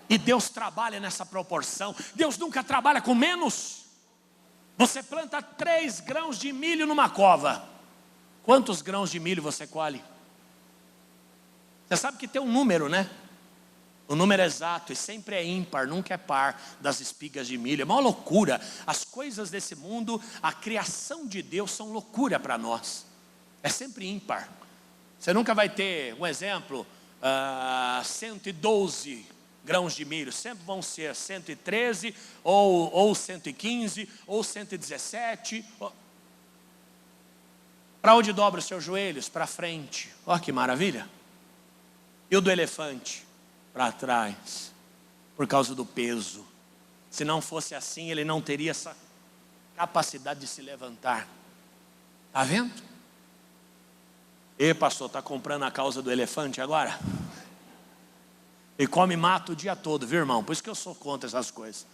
E Deus trabalha nessa proporção. Deus nunca trabalha com menos. Você planta 3 grãos de milho numa cova. Quantos grãos de milho você colhe? Você sabe que tem um número, né? O número exato, e sempre é ímpar, nunca é par, das espigas de milho. É uma loucura. As coisas desse mundo, a criação de Deus são loucura para nós. É sempre ímpar. Você nunca vai ter, um exemplo, 112 grãos de milho. Sempre vão ser 113, ou 115, ou 117. Para onde dobra os seus joelhos? Para frente. Olha que maravilha. E o do elefante? Para trás, por causa do peso. Se não fosse assim, ele não teria essa capacidade de se levantar. Está vendo? E pastor, está comprando a causa do elefante agora? E come e mata o dia todo, viu, irmão? Por isso que eu sou contra essas coisas.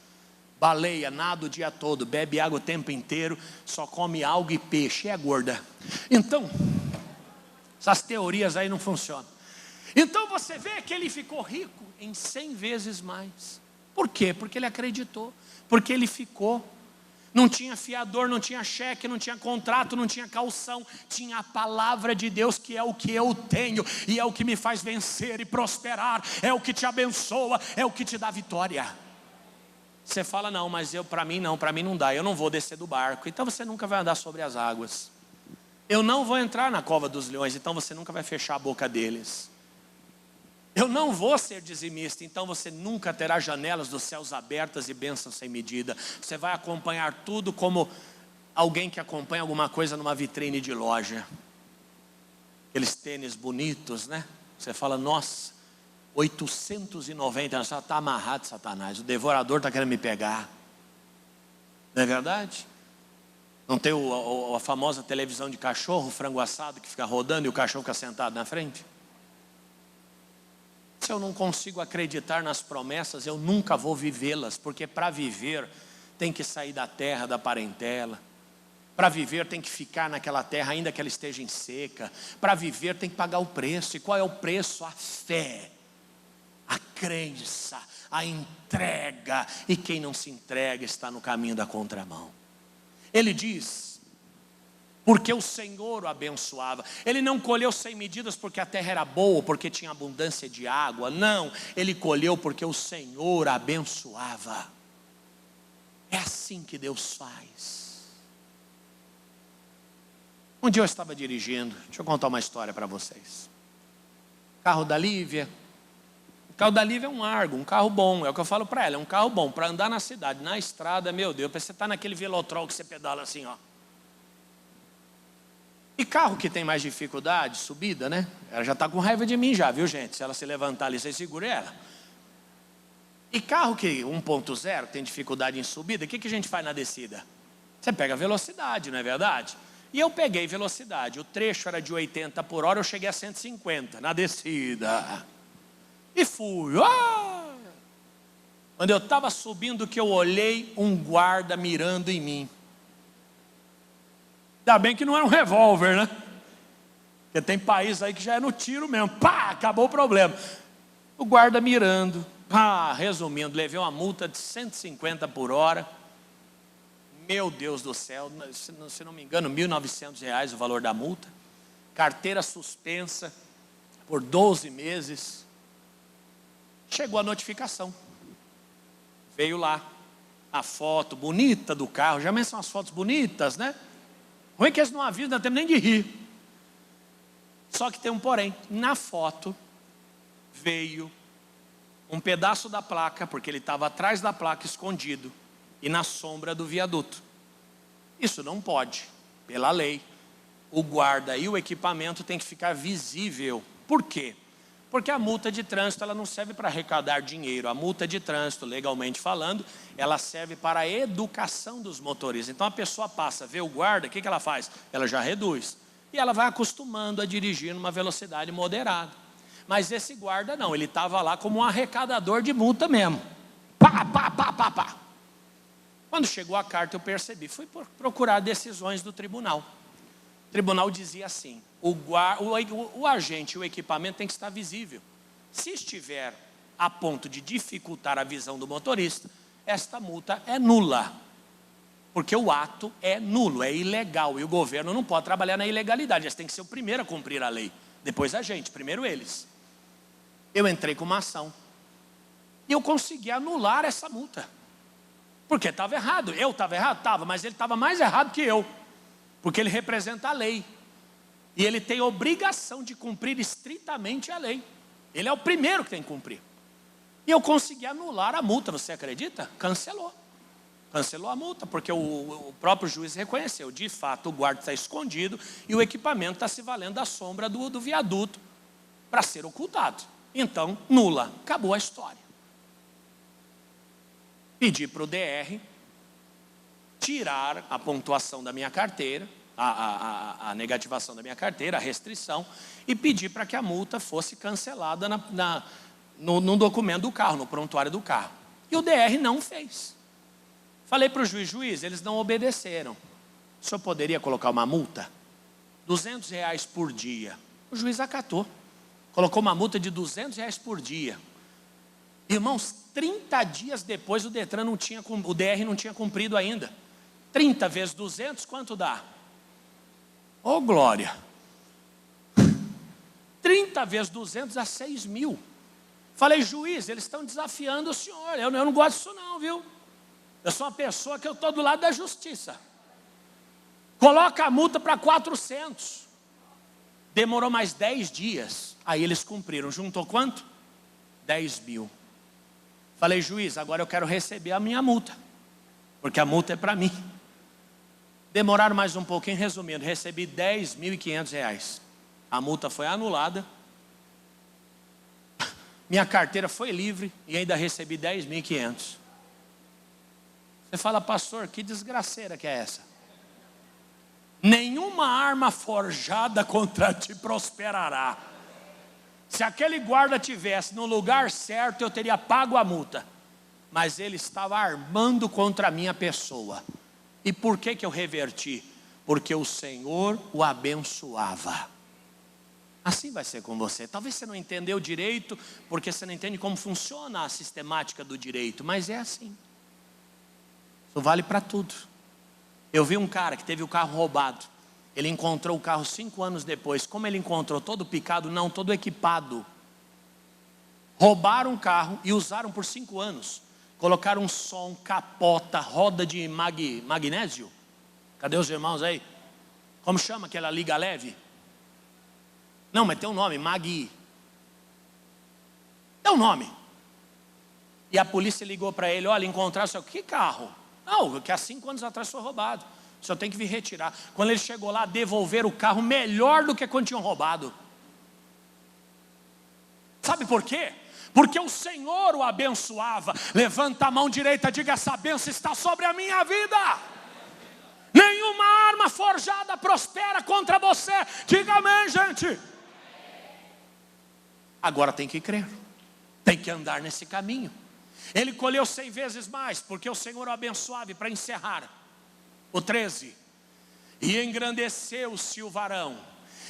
Baleia, nada o dia todo, bebe água o tempo inteiro, só come alga e peixe, é gorda. Então, essas teorias aí não funcionam. Então você vê que ele ficou rico em 100 vezes mais. Por quê? Porque ele acreditou, porque ele ficou. Não tinha fiador, não tinha cheque, não tinha contrato, não tinha calção. Tinha a palavra de Deus, que é o que eu tenho, e é o que me faz vencer e prosperar, é o que te abençoa, é o que te dá vitória. Você fala, não, mas para mim não dá, eu não vou descer do barco. Então você nunca vai andar sobre as águas. Eu não vou entrar na cova dos leões, então você nunca vai fechar a boca deles. Eu não vou ser dizimista, então você nunca terá janelas dos céus abertas e bênçãos sem medida. Você vai acompanhar tudo como alguém que acompanha alguma coisa numa vitrine de loja. Aqueles tênis bonitos, né? Você fala, nossa, 890, só está amarrado, Satanás. O devorador está querendo me pegar. Não é verdade? Não tem a famosa televisão de cachorro, frango assado, que fica rodando e o cachorro fica sentado na frente? Se eu não consigo acreditar nas promessas, eu nunca vou vivê-las, porque para viver tem que sair da terra, da parentela. Para viver tem que ficar naquela terra, ainda que ela esteja em seca. Para viver tem que pagar o preço. E qual é o preço? A fé, a crença, a entrega. E quem não se entrega está no caminho da contramão. Ele diz, porque o Senhor o abençoava. Ele não colheu sem medidas porque a terra era boa, porque tinha abundância de água. Não, ele colheu porque o Senhor abençoava. É assim que Deus faz. Um dia eu estava dirigindo, deixa eu contar uma história para vocês. Carro da Lívia. O carro da Lívia é um Argo, um carro bom, é o que eu falo para ela, é um carro bom, para andar na cidade, na estrada, meu Deus, você está naquele velotrol que você pedala assim, ó. E carro que tem mais dificuldade, subida, né? Ela já está com raiva de mim já, viu gente? Se ela se levantar ali, você segura ela. E carro que 1.0 tem dificuldade em subida, o que a gente faz na descida? Você pega velocidade, não é verdade? E eu peguei velocidade, o trecho era de 80 por hora, eu cheguei a 150 na descida. E fui. Quando eu estava subindo, que eu olhei um guarda mirando em mim. Ainda bem que não era um revólver, né? Porque tem país aí que já é no tiro mesmo. Pá, acabou o problema. O guarda mirando. Resumindo, levei uma multa de 150 por hora. Meu Deus do céu, se não me engano, R$1.900 o valor da multa. Carteira suspensa por 12 meses. Chegou a notificação. Veio lá a foto bonita do carro. Já são as fotos bonitas, né? Ruim que eles não avisam, não tem nem de rir. Só que tem um porém. Na foto veio um pedaço da placa, porque ele estava atrás da placa escondido e na sombra do viaduto. Isso não pode, pela lei. O guarda e o equipamento tem que ficar visível. Por quê? Porque a multa de trânsito ela não serve para arrecadar dinheiro. A multa de trânsito, legalmente falando, ela serve para a educação dos motoristas. Então a pessoa passa, vê o guarda, o que ela faz? Ela já reduz. E ela vai acostumando a dirigir numa velocidade moderada. Mas esse guarda não, ele estava lá como um arrecadador de multa mesmo. Pá, pá, pá, pá, pá. Quando chegou a carta eu percebi, fui procurar decisões do tribunal. O tribunal dizia assim, o agente e o equipamento tem que estar visível. Se estiver a ponto de dificultar a visão do motorista, esta multa é nula. Porque o ato é nulo, é ilegal. E o governo não pode trabalhar na ilegalidade. Eles têm que ser o primeiro a cumprir a lei. Depois a gente, primeiro eles. Eu entrei com uma ação. E eu consegui anular essa multa. Porque estava errado. Eu estava errado? Estava, mas ele estava mais errado que eu. Porque ele representa a lei. E ele tem obrigação de cumprir estritamente a lei. Ele é o primeiro que tem que cumprir. E eu consegui anular a multa, você acredita? Cancelou. Cancelou a multa, porque o próprio juiz reconheceu. De fato, o guarda está escondido e o equipamento está se valendo da sombra do viaduto para ser ocultado. Então, nula. Acabou a história. Pedi para o DR tirar a pontuação da minha carteira, a negativação da minha carteira, a restrição, e pedi para que a multa fosse cancelada no documento do carro, no prontuário do carro. E o DR não fez. Falei para o juiz, eles não obedeceram. O senhor poderia colocar uma multa? R$200 por dia. O juiz acatou. Colocou uma multa de R$200 por dia. Irmãos, 30 dias depois o DR não tinha cumprido ainda. 30 vezes 200, quanto dá? Ô glória! 30 vezes 200 dá 6 mil. Falei, juiz, eles estão desafiando o senhor. Eu não gosto disso não, viu? Eu sou uma pessoa que eu estou do lado da justiça. Coloca a multa para 400. Demorou mais 10 dias. Aí eles cumpriram. Juntou quanto? 10 mil. Falei, juiz, agora eu quero receber a minha multa. Porque a multa é para mim. Demoraram mais um pouquinho, resumindo, recebi R$10.500. A multa foi anulada. Minha carteira foi livre e ainda recebi 10.500. Você fala, pastor, que desgraceira que é essa? Nenhuma arma forjada contra ti prosperará. Se aquele guarda tivesse no lugar certo, eu teria pago a multa. Mas ele estava armando contra a minha pessoa. E por que eu reverti? Porque o Senhor o abençoava. Assim vai ser com você. Talvez você não entendeu direito, porque você não entende como funciona a sistemática do direito. Mas é assim. Isso vale para tudo. Eu vi um cara que teve o carro roubado. Ele encontrou o carro 5 anos depois. Como ele encontrou? Todo picado? Não, todo equipado. Roubaram o carro e usaram por 5 anos. Colocaram um som, capota, roda de magnésio. Cadê os irmãos aí? Como chama aquela liga leve? Não, mas tem um nome, Magui. Tem um nome. E a polícia ligou para ele, olha, encontraram o seu... Que carro? Não, que há 5 anos atrás foi roubado. O senhor tem que vir retirar. Quando ele chegou lá, devolveram o carro melhor do que quando tinham roubado. Sabe por quê? Porque o Senhor o abençoava. Levanta a mão direita, diga, essa bênção está sobre a minha vida. Nenhuma arma forjada prospera contra você. Diga amém, gente. Agora tem que crer. Tem que andar nesse caminho. Ele colheu 100 vezes mais, porque o Senhor o abençoava. E para encerrar, o 13. E engrandeceu-se o varão.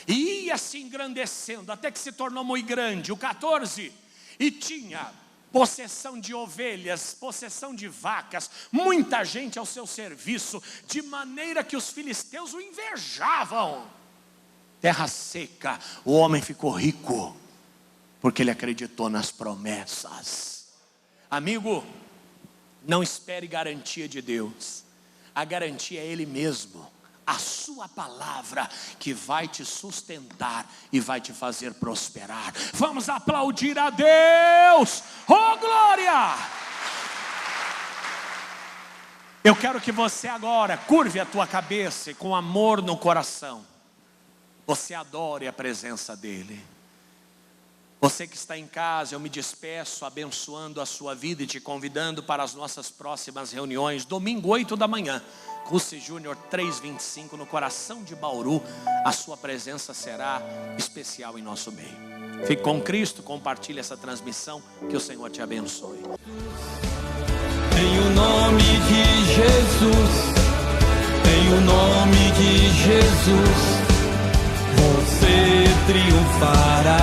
E ia se engrandecendo, até que se tornou muito grande. O 14. E tinha possessão de ovelhas, possessão de vacas, muita gente ao seu serviço, de maneira que os filisteus o invejavam. Terra seca, o homem ficou rico, porque ele acreditou nas promessas. Amigo, não espere garantia de Deus. A garantia é Ele mesmo. A sua palavra que vai te sustentar e vai te fazer prosperar. Vamos aplaudir a Deus. Oh glória! Eu quero que você agora curve a tua cabeça e com amor no coração você adore a presença dEle. Você que está em casa, eu me despeço abençoando a sua vida e te convidando para as nossas próximas reuniões. Domingo 8 da manhã, Russi Júnior 325, no coração de Bauru. A sua presença será especial em nosso meio. Fique com Cristo, compartilhe essa transmissão. Que o Senhor te abençoe. Em o nome de Jesus, em o nome de Jesus, você triunfará.